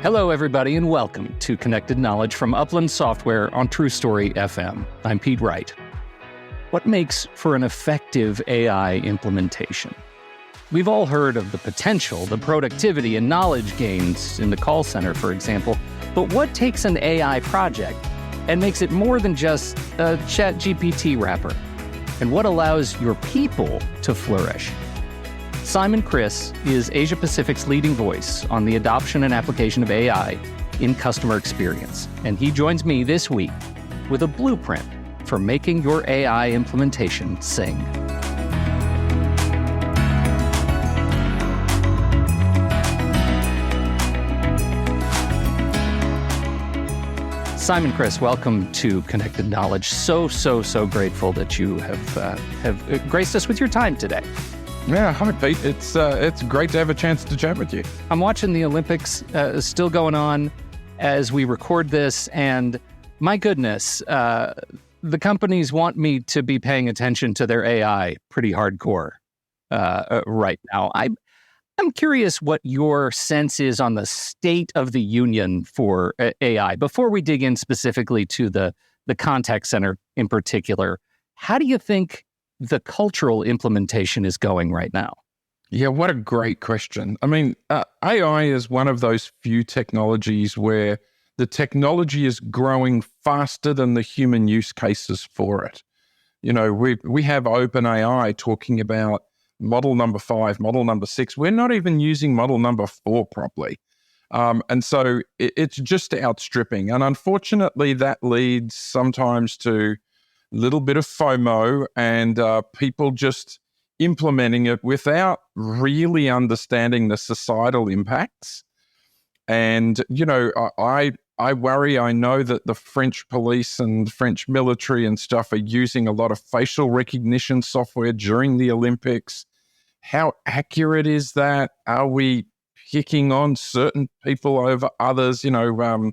Hello, everybody, and welcome to Connected Knowledge from Upland Software on True Story FM. I'm Pete Wright. What makes for an effective AI implementation? We've all heard of the potential, the productivity, and knowledge gains in the call center, for example. But what takes an AI project and makes it more than just a ChatGPT wrapper? And what allows your people to flourish? Simon Kriss is Asia Pacific's leading voice on the adoption and application of AI in customer experience. And he joins me this week with a blueprint for making your AI implementation sing. Simon Kriss, welcome to Connected Knowledge. So grateful that you have graced us with your time today. Yeah, hi Pete. It's great to have a chance to chat with you. I'm watching the Olympics still going on as we record this, and my goodness, the companies want me to be paying attention to their AI pretty hardcore right now. I'm curious what your sense is on the state of the union for AI. Before we dig in specifically to the contact center in particular, how do you think the cultural implementation is going right now? Yeah, what a great question. I mean, AI is one of those few technologies where the technology is growing faster than the human use cases for it. You know, we have OpenAI talking about model number 5, model number 6. We're not even using model number 4 properly. And so it's just outstripping. And unfortunately, that leads sometimes to little bit of FOMO and people just implementing it without really understanding the societal impacts. And, you know, I worry, I know that the French police and French military and stuff are using a lot of facial recognition software during the Olympics. How accurate is that? Are we picking on certain people over others? You know,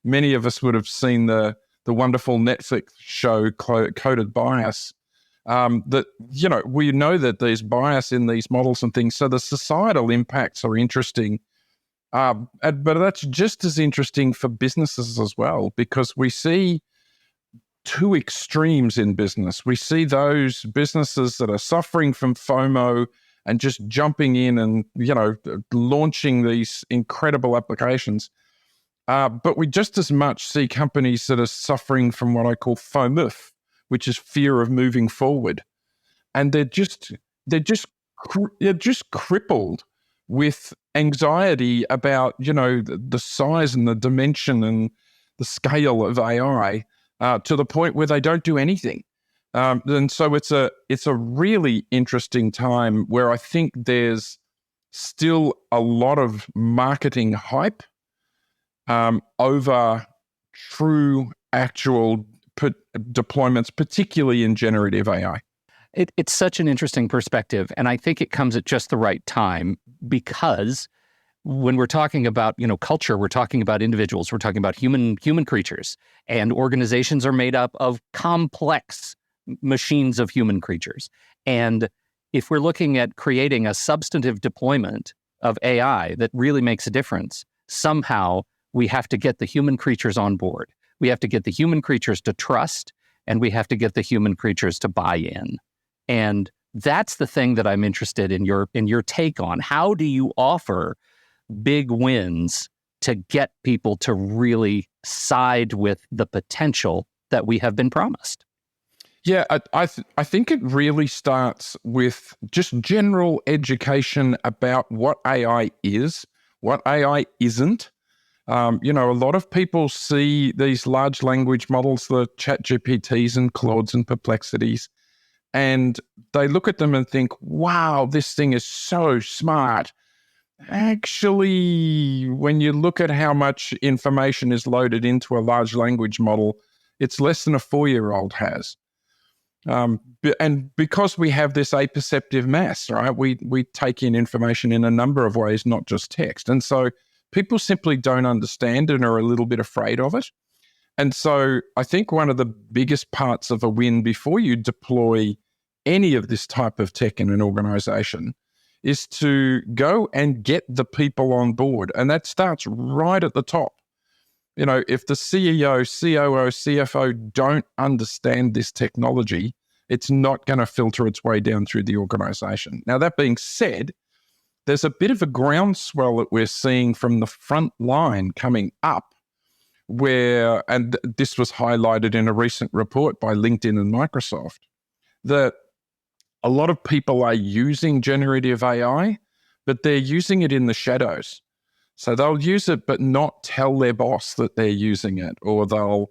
many of us would have seen the wonderful Netflix show Coded Bias, that, you know, we know that there's bias in these models and things. So the societal impacts are interesting. But that's just as interesting for businesses as well, because we see two extremes in business. We see those businesses that are suffering from FOMO and just jumping in and, you know, launching these incredible applications. But we just as much see companies that are suffering from what I call FOMF, which is fear of moving forward, and they're just crippled with anxiety about, you know, the size and the dimension and the scale of AI to the point where they don't do anything. And so it's a really interesting time where I think there's still a lot of marketing hype over true, actual deployments, particularly in generative AI. It's such an interesting perspective, and I think it comes at just the right time, because when we're talking about, you know, culture, we're talking about individuals, we're talking about human creatures, and organizations are made up of complex machines of human creatures. And if we're looking at creating a substantive deployment of AI that really makes a difference, somehow we have to get the human creatures on board. We have to get the human creatures to trust, and we have to get the human creatures to buy in. And that's the thing that I'm interested in your take on. How do you offer big wins to get people to really side with the potential that we have been promised? Yeah, I think it really starts with just general education about what AI is, what AI isn't. You know, a lot of people see these large language models, the ChatGPTs and Claudes and Perplexities, and they look at them and think, wow, this thing is so smart. Actually, when you look at how much information is loaded into a large language model, it's less than a 4-year-old has. And because we have this aperceptive mass, right, we take in information in a number of ways, not just text. And so people simply don't understand and are a little bit afraid of it. And so I think one of the biggest parts of a win before you deploy any of this type of tech in an organization is to go and get the people on board. And that starts right at the top. You know, if the CEO, COO, CFO don't understand this technology, it's not going to filter its way down through the organization. Now, that being said, there's a bit of a groundswell that we're seeing from the front line coming up where, and this was highlighted in a recent report by LinkedIn and Microsoft, that a lot of people are using generative AI, but they're using it in the shadows. So they'll use it, but not tell their boss that they're using it, or they'll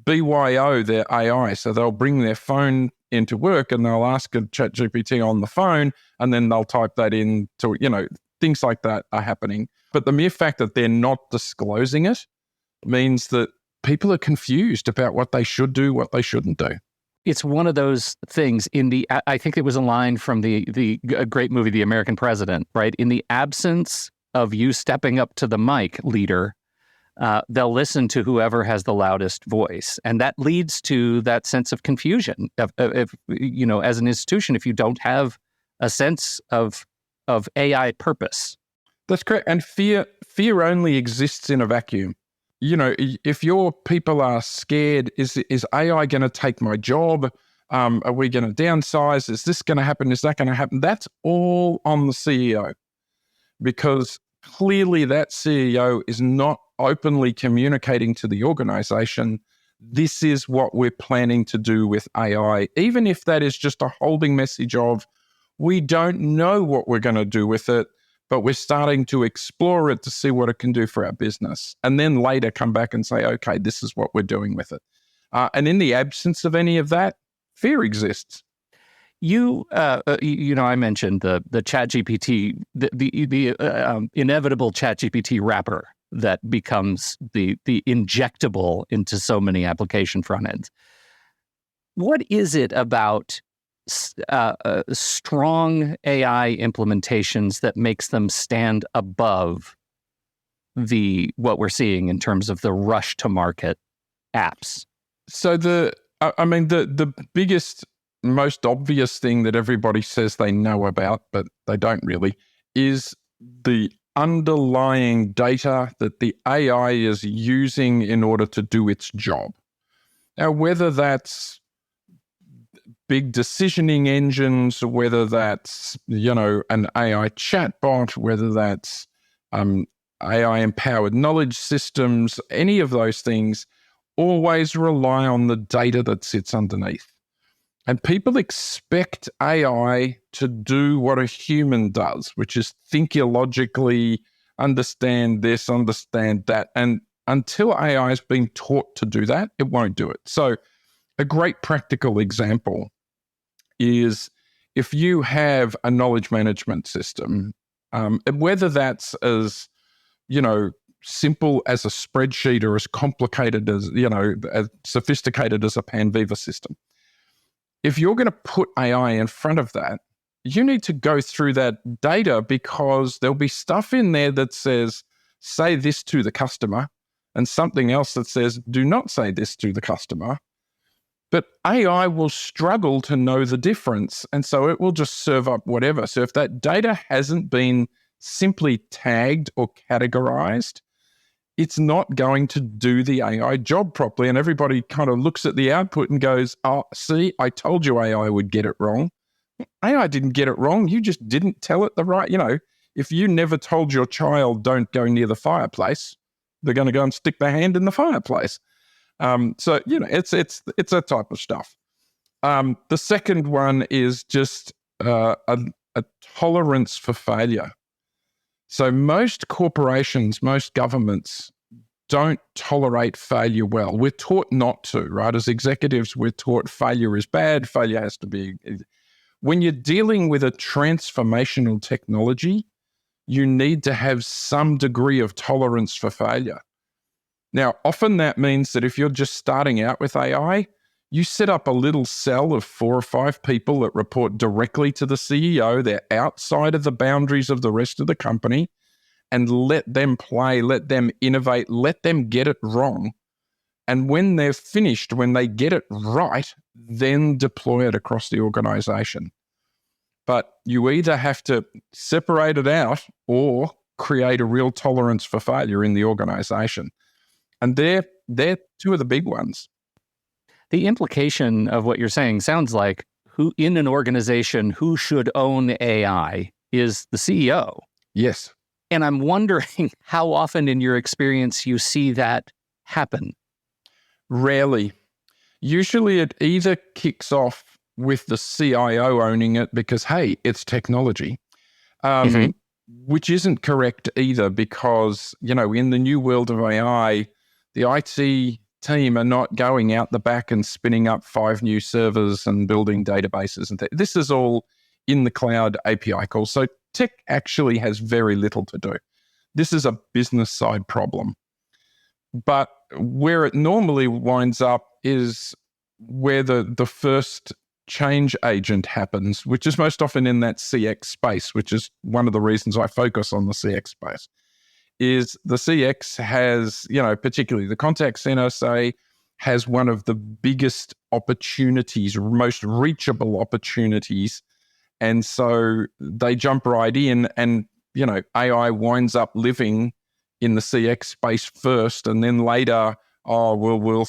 BYO their AI. So they'll bring their phone into work and they'll ask a ChatGPT on the phone, and then they'll type that in to, you know, things like that are happening. But the mere fact that they're not disclosing it means that people are confused about what they should do, what they shouldn't do. It's one of those things I think it was a line from the great movie, The American President, right? In the absence of you stepping up to the mic, leader, they'll listen to whoever has the loudest voice. And that leads to that sense of confusion. If you know, as an institution, if you don't have a sense of AI purpose. That's correct. And fear only exists in a vacuum. You know, if your people are scared, is AI going to take my job? Are we going to downsize? Is this going to happen? Is that going to happen? That's all on the CEO, because clearly that CEO is not openly communicating to the organization, this is what we're planning to do with AI, even if that is just a holding message of, we don't know what we're going to do with it, but we're starting to explore it to see what it can do for our business. And then later come back and say, okay, this is what we're doing with it. And in the absence of any of that, fear exists. You know, I mentioned the ChatGPT, the inevitable ChatGPT wrapper that becomes the injectable into so many application front ends. What is it about strong AI implementations that makes them stand above what we're seeing in terms of the rush to market apps? So the biggest, most obvious thing that everybody says they know about, but they don't really, is the underlying data that the AI is using in order to do its job. Now, whether that's big decisioning engines, whether that's, you know, an AI chatbot, whether that's AI-empowered knowledge systems, any of those things always rely on the data that sits underneath. And people expect AI to do what a human does, which is think illogically, understand this, understand that. And until AI has been taught to do that, it won't do it. So a great practical example is if you have a knowledge management system, whether that's as, you know, simple as a spreadsheet or as complicated as, you know, as sophisticated as a Panviva system. If you're going to put AI in front of that, you need to go through that data, because there'll be stuff in there that says, say this to the customer, and something else that says, do not say this to the customer. But AI will struggle to know the difference, and so it will just serve up whatever. So if that data hasn't been simply tagged or categorized, it's not going to do the AI job properly. And everybody kind of looks at the output and goes, oh, see, I told you AI would get it wrong. AI didn't get it wrong. You just didn't tell it the right, you know, if you never told your child don't go near the fireplace, they're going to go and stick their hand in the fireplace. So, you know, it's that type of stuff. The second one is just a tolerance for failure. So most corporations, most governments don't tolerate failure well. We're taught not to, right? As executives, we're taught failure is bad, failure has to be. When you're dealing with a transformational technology, you need to have some degree of tolerance for failure. Now, often that means that if you're just starting out with AI, you set up a little cell of 4 or 5 people that report directly to the CEO. They're outside of the boundaries of the rest of the company, and let them play, let them innovate, let them get it wrong. And when they're finished, when they get it right, then deploy it across the organization. but you either have to separate it out or create a real tolerance for failure in the organization. And they're two of the big ones. The implication of what you're saying sounds like who in an organization who should own AI is the CEO. Yes. And I'm wondering how often in your experience you see that happen. Rarely. Usually it either kicks off with the CIO owning it because, hey, it's technology, which isn't correct either because, in the new world of AI, the IT team are not going out the back and spinning up 5 new servers and building databases. And this is all in the cloud API calls. So tech actually has very little to do. This is a business side problem. But where it normally winds up is where the first change agent happens, which is most often in that CX space, which is one of the reasons I focus on the CX space, is the CX has, particularly the contact center, say, has one of the biggest opportunities, most reachable opportunities. And so they jump right in and, AI winds up living in the CX space first, and then later, we'll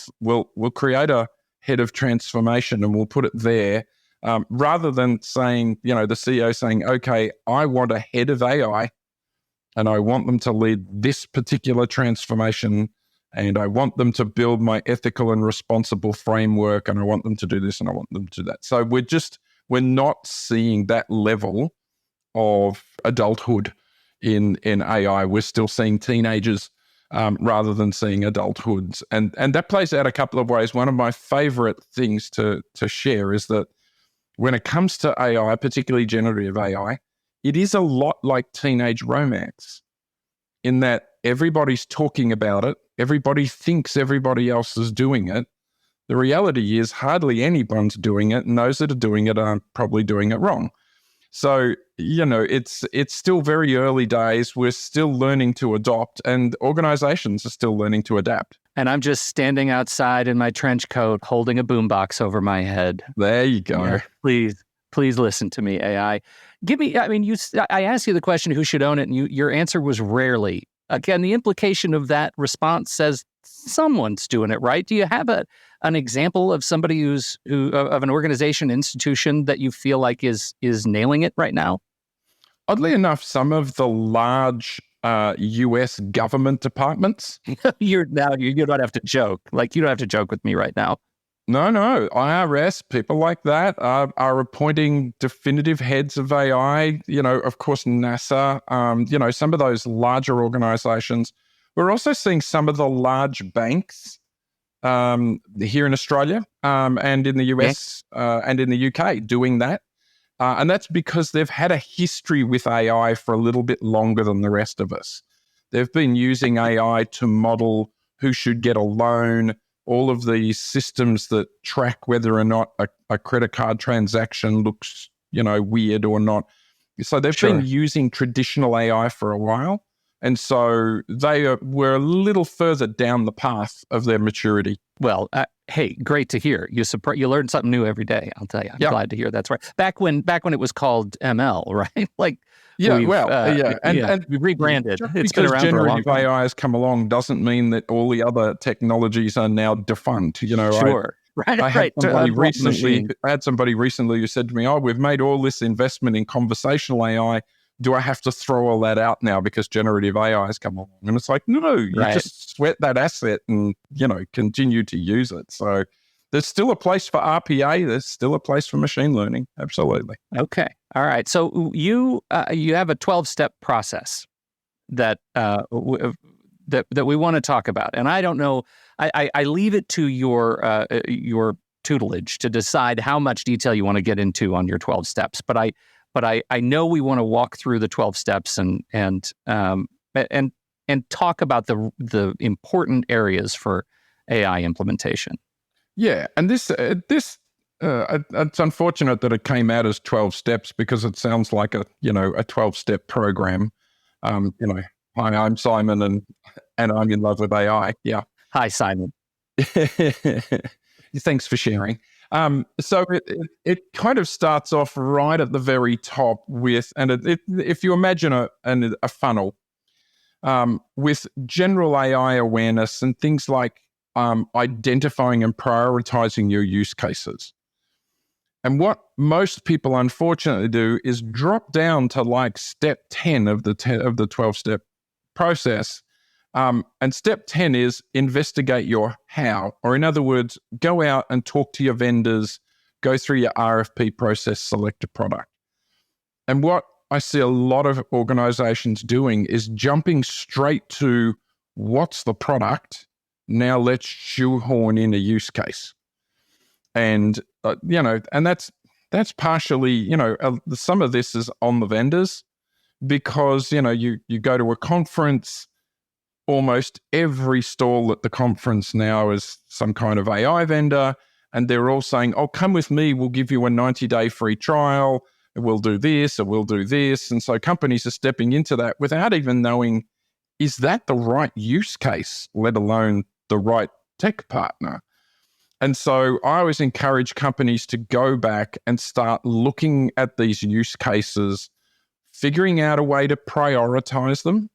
create a head of transformation and we'll put it there, rather than saying, the CEO saying, okay, I want a head of AI and I want them to lead this particular transformation and I want them to build my ethical and responsible framework and I want them to do this and I want them to do that. So we're not seeing that level of adulthood in AI. We're still seeing teenagers rather than seeing adulthoods. And that plays out a couple of ways. One of my favorite things to share is that when it comes to AI, particularly generative AI, it is a lot like teenage romance in that everybody's talking about it. Everybody thinks everybody else is doing it. The reality is hardly anyone's doing it, and those that are doing it are probably doing it wrong. So, it's still very early days. We're still learning to adopt, and organizations are still learning to adapt. And I'm just standing outside in my trench coat, holding a boombox over my head. There you go. Yeah, please listen to me, AI. I asked you the question, who should own it? And your answer was rarely. Again, the implication of that response says someone's doing it, right? Do you have an example of somebody of an organization, institution that you feel like is nailing it right now? Oddly enough, some of the large U.S. government departments. You don't have to joke. Like, you don't have to joke with me right now. No, IRS, people like that are appointing definitive heads of AI, of course, NASA, some of those larger organizations. We're also seeing some of the large banks here in Australia and in the US and in the UK doing that. And that's because they've had a history with AI for a little bit longer than the rest of us. They've been using AI to model who should get a loan, all of these systems that track whether or not a credit card transaction looks, weird or not. So they've been using traditional AI for a while. And so they were a little further down the path of their maturity. Well, hey, great to hear. You learn something new every day. I'll tell you. I'm glad to hear that's right. Back when it was called ML, right? And we rebranded. It's been around for a long time. Generative AI has come along doesn't mean that all the other technologies are now defunct. Sure. I had somebody recently who said to me, we've made all this investment in conversational AI. Do I have to throw all that out now because generative AI has come along? And it's like, no, you just sweat that asset and, continue to use it. So there's still a place for RPA. There's still a place for machine learning. Absolutely. Okay. All right. So you have a 12-step process that we want to talk about. And I don't know, I leave it to your tutelage to decide how much detail you want to get into on your 12 steps. But I know we want to walk through the 12 steps and talk about the important areas for AI implementation. Yeah, and this it's unfortunate that it came out as 12 steps because it sounds like a 12-step program. Hi, I'm Simon and I'm in love with AI. Yeah. Hi, Simon. Thanks for sharing. So it kind of starts off right at the very top with, and if you imagine a funnel with general AI awareness and things like identifying and prioritizing your use cases. And what most people unfortunately do is drop down to like step 10 of the 12-step process. And step 10 is investigate your how, or in other words, go out and talk to your vendors, go through your RFP process, select a product. And what I see a lot of organizations doing is jumping straight to what's the product? Now let's shoehorn in a use case. And, and that's partially, some of this is on the vendors because, you go to a conference, almost every stall at the conference now is some kind of AI vendor, and they're all saying, oh, come with me, we'll give you a 90-day free trial, we'll do this, or we'll do this. And so companies are stepping into that without even knowing, is that the right use case, let alone the right tech partner? And so I always encourage companies to go back and start looking at these use cases, figuring out a way to prioritize them,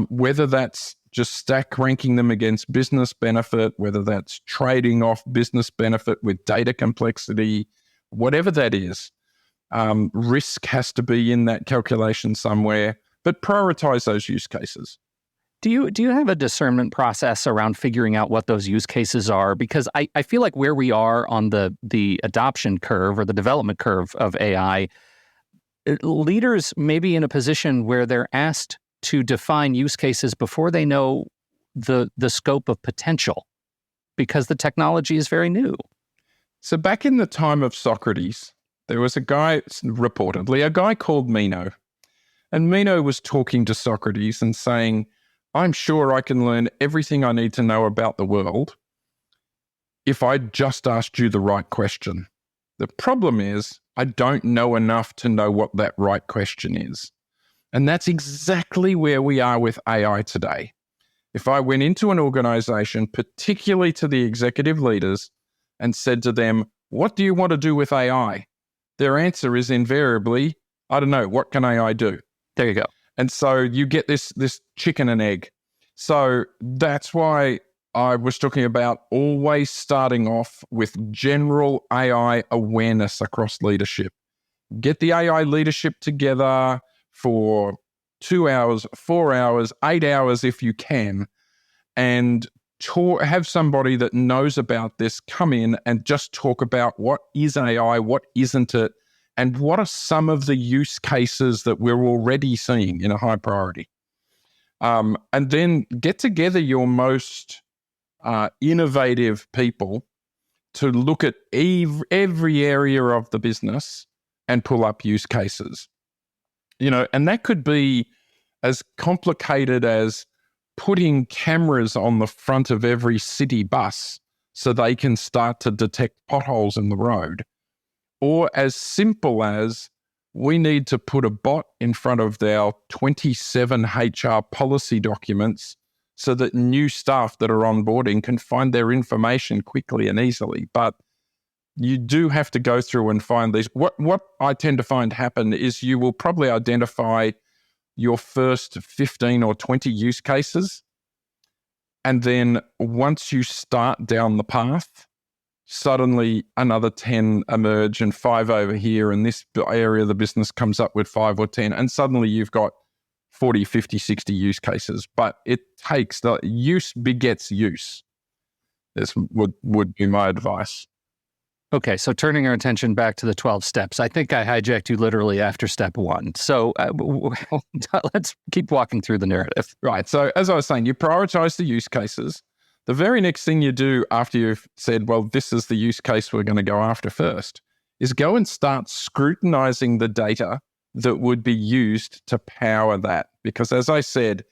whether that's just stack ranking them against business benefit, whether that's trading off business benefit with data complexity, whatever that is. Risk has to be in that calculation somewhere, but prioritize those use cases. Do you have a discernment process around figuring out what those use cases are? Because I feel like where we are on the adoption curve or the development curve of AI, leaders may be in a position where they're asked to define use cases before they know the scope of potential, because the technology is very new. So back in the time of Socrates, there was a guy called Meno. And Meno was talking to Socrates and saying, I'm sure I can learn everything I need to know about the world if I just asked you the right question. The problem is I don't know enough to know what that right question is. And that's exactly where we are with AI today. If I went into an organization, particularly to the executive leaders, and said to them, what do you want to do with AI? Their answer is invariably, I don't know, what can AI do? There you go. And so you get this chicken and egg. So that's why I was talking about always starting off with general AI awareness across leadership. Get the AI leadership together for 2 hours, 4 hours, 8 hours if you can, and have somebody that knows about this come in and just talk about what is AI, what isn't it, and what are some of the use cases that we're already seeing in a high priority. And then get together your most innovative people to look at every area of the business and pull up use cases. And that could be as complicated as putting cameras on the front of every city bus so they can start to detect potholes in the road, or as simple as we need to put a bot in front of our 27 HR policy documents so that new staff that are onboarding can find their information quickly and easily. But you do have to go through and find these. What I tend to find happen is you will probably identify your first 15 or 20 use cases. And then once you start down the path, suddenly another 10 emerge and 5 over here. And this area of the business comes up with 5 or 10. And suddenly you've got 40, 50, 60 use cases. But it takes the use begets use. This would be my advice. Okay, so turning our attention back to the 12 steps, I think I hijacked you literally after step 1. So let's keep walking through the narrative. Right. So as I was saying, you prioritize the use cases. The very next thing you do after you've said, well, this is the use case we're going to go after first, is go and start scrutinizing the data that would be used to power that. Because as I said,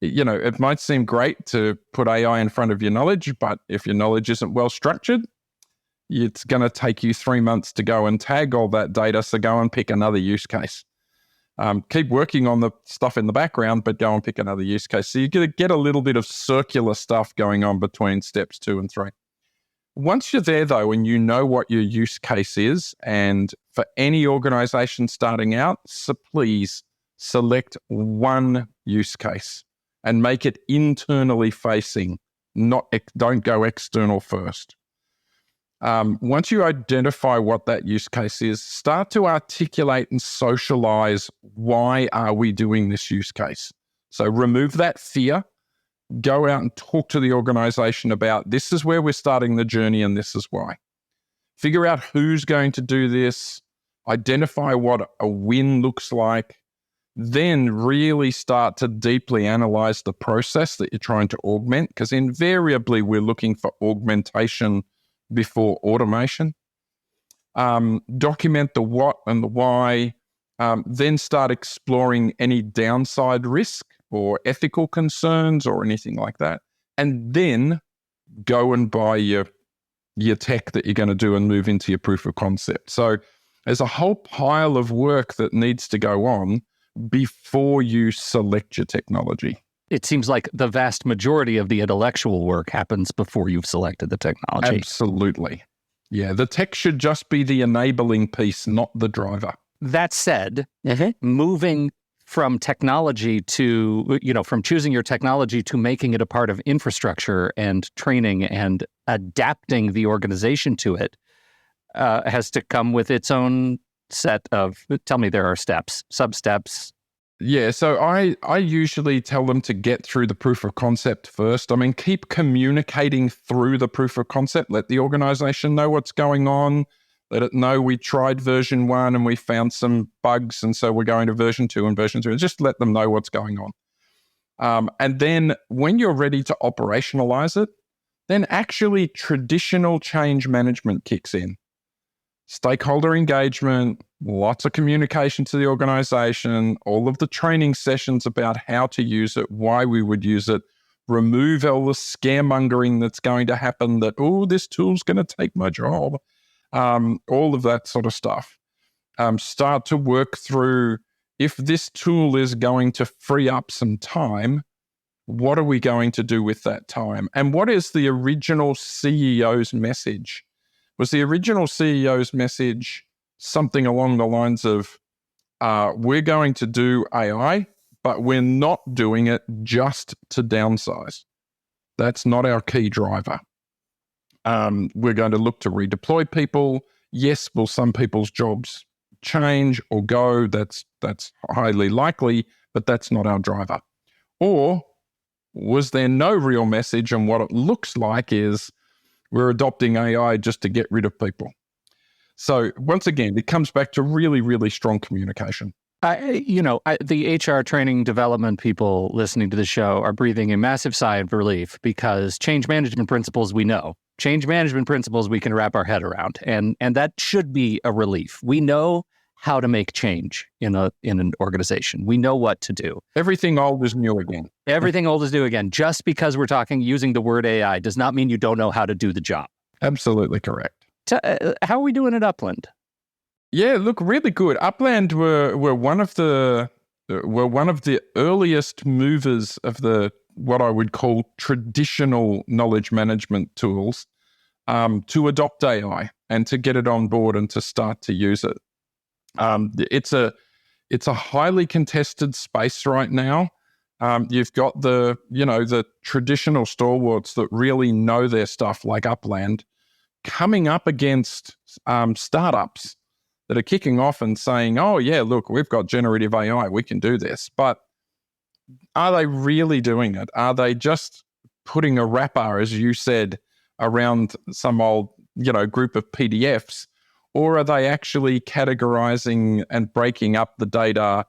it might seem great to put AI in front of your knowledge, but if your knowledge isn't well structured, it's going to take you 3 months to go and tag all that data. So go and pick another use case. Keep working on the stuff in the background, but go and pick another use case. So you get a little bit of circular stuff going on between steps 2 and 3. Once you're there, though, and you know what your use case is, and for any organization starting out, so please select one use case and make it internally facing, don't go external first. Once you identify what that use case is, start to articulate and socialize why are we doing this use case. So remove that fear. Go out and talk to the organization about this is where we're starting the journey and this is why. Figure out who's going to do this, identify what a win looks like, then really start to deeply analyze the process that you're trying to augment, because invariably we're looking for augmentation before automation. Document the what and the why, then start exploring any downside risk or ethical concerns or anything like that. And then go and buy your tech that you're going to do and move into your proof of concept. So there's a whole pile of work that needs to go on before you select your technology. It seems like the vast majority of the intellectual work happens before you've selected the technology. Absolutely. Yeah, the tech should just be the enabling piece, not the driver. That said, moving from technology to, from choosing your technology to making it a part of infrastructure and training and adapting the organization to it has to come with its own set of, tell me there are steps, sub-steps. Yeah, so I usually tell them to get through the proof of concept first. I mean, keep communicating through the proof of concept. Let the organization know what's going on. Let it know we tried version 1 and we found some bugs, and so we're going to version 2 and version 3. Just let them know what's going on. And then when you're ready to operationalize it, then actually traditional change management kicks in. Stakeholder engagement, lots of communication to the organization, all of the training sessions about how to use it, why we would use it, remove all the scaremongering that's going to happen that, this tool's going to take my job. All of that sort of stuff. Start to work through, if this tool is going to free up some time, what are we going to do with that time? And what is the original CEO's message? Was the original CEO's message something along the lines of, we're going to do AI, but we're not doing it just to downsize? That's not our key driver. We're going to look to redeploy people. Yes, will some people's jobs change or go? That's highly likely, but that's not our driver. Or was there no real message, and what it looks like is we're adopting AI just to get rid of people? So once again, it comes back to really, really strong communication. The HR training development people listening to the show are breathing a massive sigh of relief, because change management principles we know. Change management principles we can wrap our head around, and that should be a relief. We know how to make change in an organization. We know what to do. Everything old is new again. Everything old is new again. Just because we're using the word AI does not mean you don't know how to do the job. Absolutely correct. How are we doing at Upland? Yeah, look, really good. Upland were one of the earliest movers of the what I would call traditional knowledge management tools to adopt AI and to get it on board and to start to use it. It's a highly contested space right now. You've got the traditional stalwarts that really know their stuff, like Upland, coming up against startups that are kicking off and saying, oh yeah, look, we've got generative AI, we can do this. But are they really doing it? Are they just putting a wrapper, as you said, around some old, group of PDFs? Or are they actually categorizing and breaking up the data?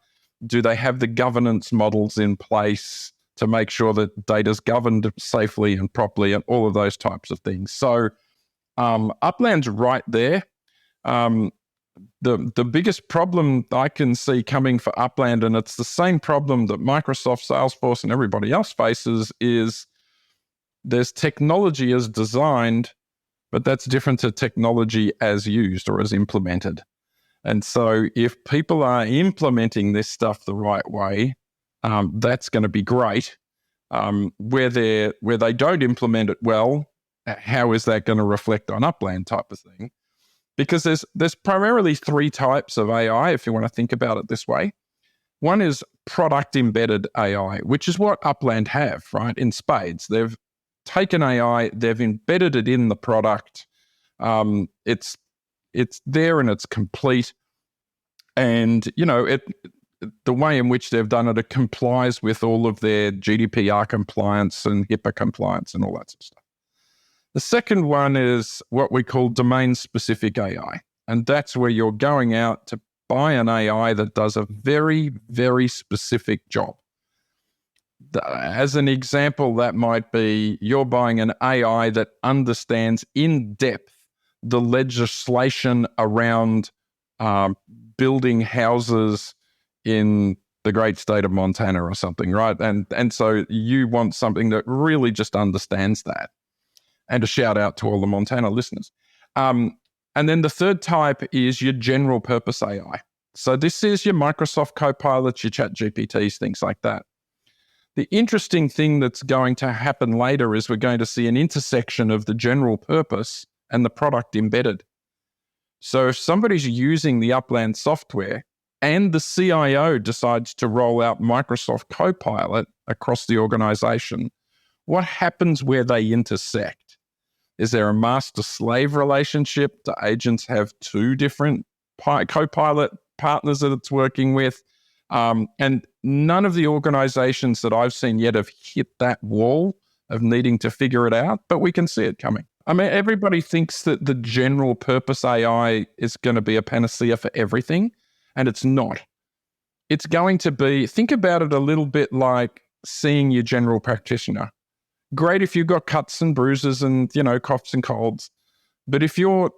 Do they have the governance models in place to make sure that data's governed safely and properly, and all of those types of things? So Upland's right there. The biggest problem I can see coming for Upland, and it's the same problem that Microsoft, Salesforce, and everybody else faces, is there's technology as designed, but that's different to technology as used or as implemented. And so if people are implementing this stuff the right way, that's going to be great. Where they don't implement it well, how is that going to reflect on Upland type of thing? Because there's primarily three types of AI, if you want to think about it this way. One is product embedded AI, which is what Upland have, right, in spades. They've taken AI, they've embedded it in the product. It's there and it's complete. And, the way in which they've done it, it complies with all of their GDPR compliance and HIPAA compliance and all that sort of stuff. The second one is what we call domain-specific AI. And that's where you're going out to buy an AI that does a very, very specific job. As an example, that might be you're buying an AI that understands in depth the legislation around building houses in the great state of Montana or something, right? And so you want something that really just understands that. And a shout out to all the Montana listeners. And then the third type is your general purpose AI. So this is your Microsoft Copilot, your Chat GPTs, things like that. The interesting thing that's going to happen later is we're going to see an intersection of the general purpose and the product embedded. So if somebody's using the Upland software and the CIO decides to roll out Microsoft Copilot across the organization, what happens where they intersect? Is there a master-slave relationship? Do agents have two different Copilot partners that it's working with? And none of the organizations that I've seen yet have hit that wall of needing to figure it out, but we can see it coming. I mean, everybody thinks that the general purpose AI is going to be a panacea for everything, and it's not. It's going to be, think about it a little bit like seeing your general practitioner. Great if you've got cuts and bruises and, coughs and colds. But if your,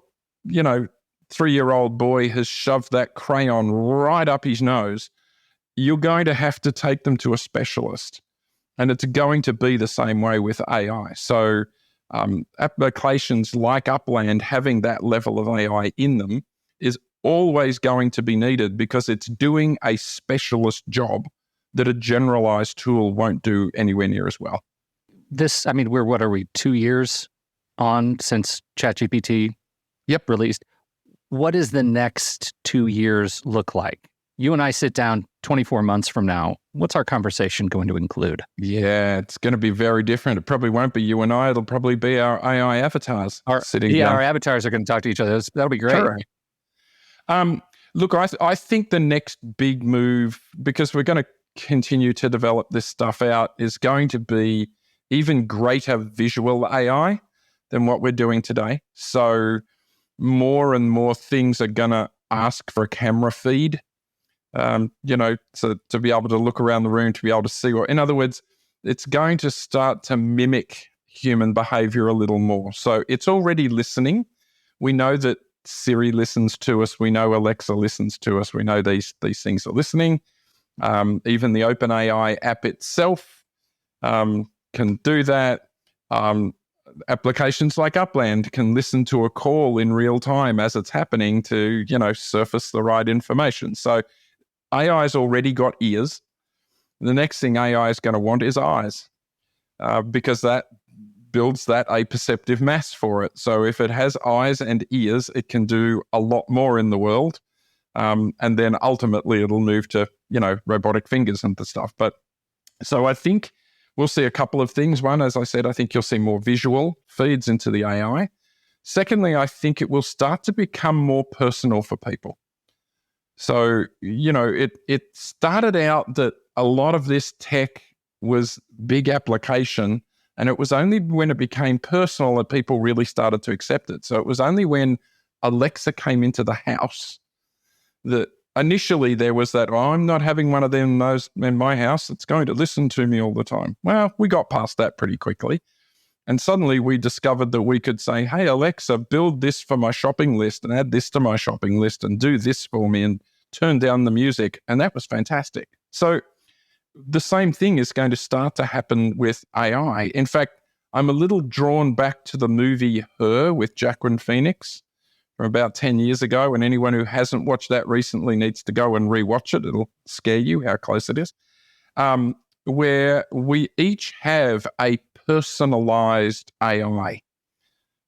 3-year-old boy has shoved that crayon right up his nose, you're going to have to take them to a specialist. And it's going to be the same way with AI. So applications like Upland having that level of AI in them is always going to be needed because it's doing a specialist job that a generalized tool won't do anywhere near as well. We're, what are we, 2 years on since ChatGPT released? What does the next 2 years look like? You and I sit down 24 months from now. What's our conversation going to include? Yeah, it's going to be very different. It probably won't be you and I. It'll probably be our AI avatars sitting down. Our avatars are going to talk to each other. That'll be great. Correct. Look, I think the next big move, because we're going to continue to develop this stuff out, is going to be even greater visual AI than what we're doing today. So more and more things are going to ask for a camera feed, to be able to look around the room, to be able to see. Or in other words, it's going to start to mimic human behavior a little more. So it's already listening. We know that Siri listens to us. We know Alexa listens to us. We know these things are listening. Even the OpenAI app itself can do that. Applications like Upland can listen to a call in real time as it's happening to, surface the right information. So AI's already got ears. The next thing AI is going to want is eyes, because that builds that apperceptive mass for it. So if it has eyes and ears, it can do a lot more in the world. And then ultimately it'll move to, robotic fingers and the stuff. But so I think we'll see a couple of things. One, as I said, I think you'll see more visual feeds into the AI. Secondly, I think it will start to become more personal for people. So, it started out that a lot of this tech was big application, and it was only when it became personal that people really started to accept it. So it was only when Alexa came into the house that initially there was that, I'm not having one of them those in my house. It's going to listen to me all the time. Well, we got past that pretty quickly. And suddenly we discovered that we could say, hey, Alexa, build this for my shopping list and add this to my shopping list and do this for me and turn down the music. And that was fantastic. So the same thing is going to start to happen with AI. In fact, I'm a little drawn back to the movie Her with Joaquin Phoenix from about 10 years ago. And anyone who hasn't watched that recently needs to go and rewatch it. It'll scare you how close it is. Where we each have a personalized AI.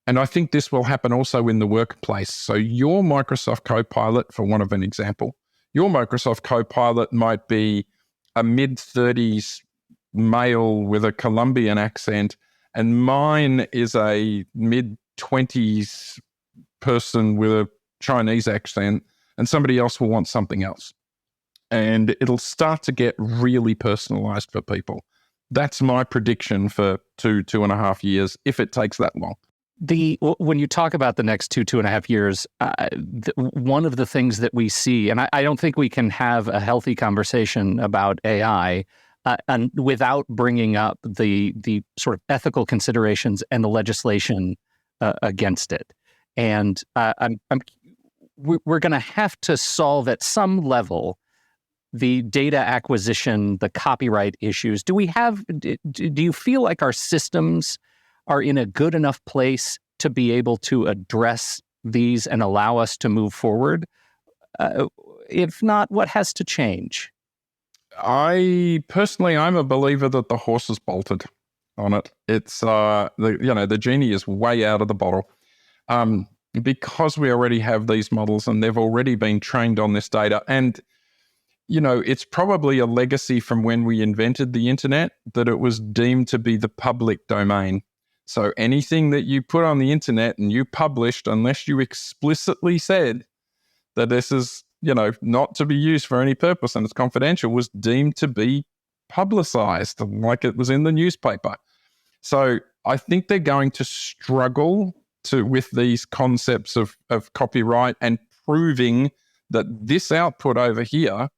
And I think this will happen also in the workplace. So your Microsoft Copilot, for one of an example, your Microsoft Copilot might be a mid-30s male with a Colombian accent, and mine is a mid-20s person with a Chinese accent, and somebody else will want something else. And it'll start to get really personalized for people. That's my prediction for 2.5 years, if it takes that long. When you talk about the next 2.5 years, one of the things that we see, and I don't think we can have a healthy conversation about AI and without bringing up the sort of ethical considerations and the legislation against it. And we're going to have to solve at some level the data acquisition, the copyright issues. Do you feel like our systems are in a good enough place to be able to address these and allow us to move forward? If not, what has to change? I'm a believer that the horse is bolted on it. It's the genie is way out of the bottle, because we already have these models and they've already been trained on this data. And it's probably a legacy from when we invented the internet that it was deemed to be the public domain. So anything that you put on the internet and you published, unless you explicitly said that this is, not to be used for any purpose and it's confidential, was deemed to be publicized like it was in the newspaper. So I think they're going to struggle with these concepts of copyright and proving that this output over here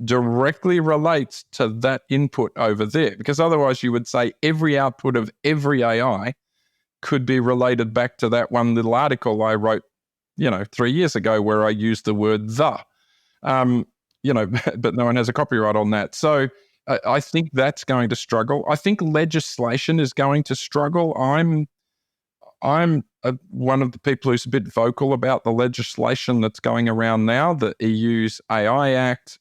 directly relates to that input over there, because otherwise you would say every output of every AI could be related back to that one little article I wrote, 3 years ago where I used the word the, but no one has a copyright on that. So I think that's going to struggle. I think legislation is going to struggle. I'm one of the people who's a bit vocal about the legislation that's going around now, the EU's AI Act,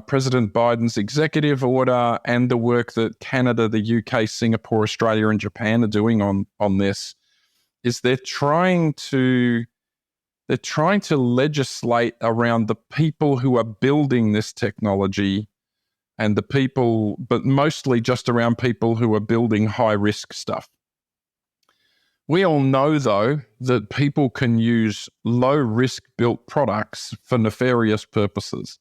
President Biden's executive order, and the work that Canada, the UK, Singapore, Australia, and Japan are doing on this, is they're trying to legislate around the people who are building this technology and the people, but mostly just around people who are building high-risk stuff. We all know, though, that people can use low-risk built products for nefarious purposes.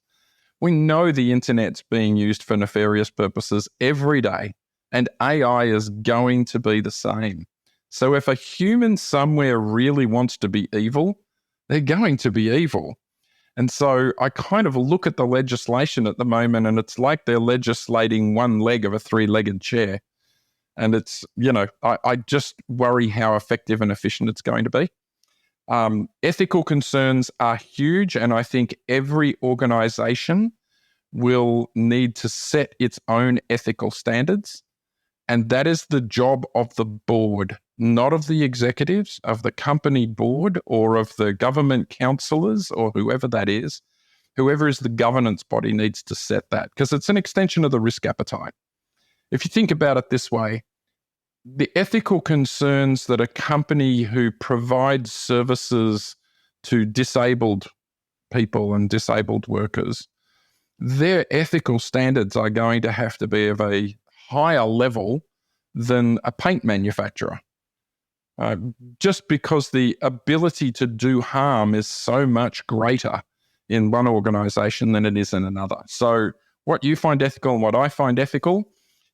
We know the internet's being used for nefarious purposes every day, and AI is going to be the same. So if a human somewhere really wants to be evil, they're going to be evil. And so I kind of look at the legislation at the moment, and it's like they're legislating one leg of a three-legged chair. And it's, I just worry how effective and efficient it's going to be. Ethical concerns are huge, and I think every organization will need to set its own ethical standards. And that is the job of the board, not of the executives, of the company board or of the government councillors or whoever that is. Whoever is the governance body needs to set that, because it's an extension of the risk appetite. If you think about it this way, the ethical concerns that a company who provides services to disabled people and disabled workers, their ethical standards are going to have to be of a higher level than a paint manufacturer, just because the ability to do harm is so much greater in one organization than it is in another. So what you find ethical and what I find ethical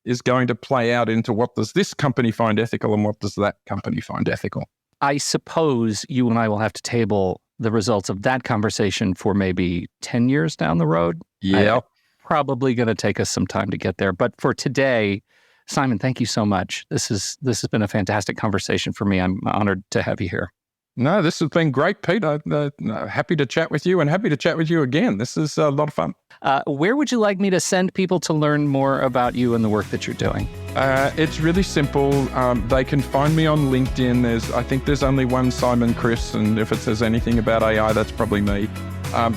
is going to play out into what does this company find ethical and what does that company find ethical. I suppose you and I will have to table the results of that conversation for maybe 10 years down the road. Yeah. Probably going to take us some time to get there. But for today, Simon, thank you so much. This has been a fantastic conversation for me. I'm honored to have you here. No, this has been great, Pete. I'm happy to chat with you and happy to chat with you again. This is a lot of fun. Where would you like me to send people to learn more about you and the work that you're doing? It's really simple. They can find me on LinkedIn. I think there's only one Simon Kriss, and if it says anything about AI, that's probably me.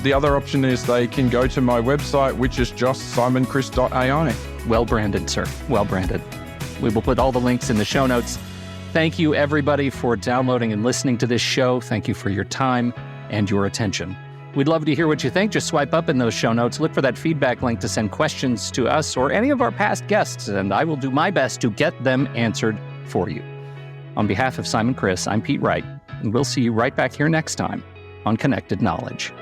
The other option is they can go to my website, which is just simonkriss.ai. Well branded, sir. Well branded. We will put all the links in the show notes. Thank you, everybody, for downloading and listening to this show. Thank you for your time and your attention. We'd love to hear what you think. Just swipe up in those show notes. Look for that feedback link to send questions to us or any of our past guests, and I will do my best to get them answered for you. On behalf of Simon Kriss, I'm Pete Wright, and we'll see you right back here next time on Connected Knowledge.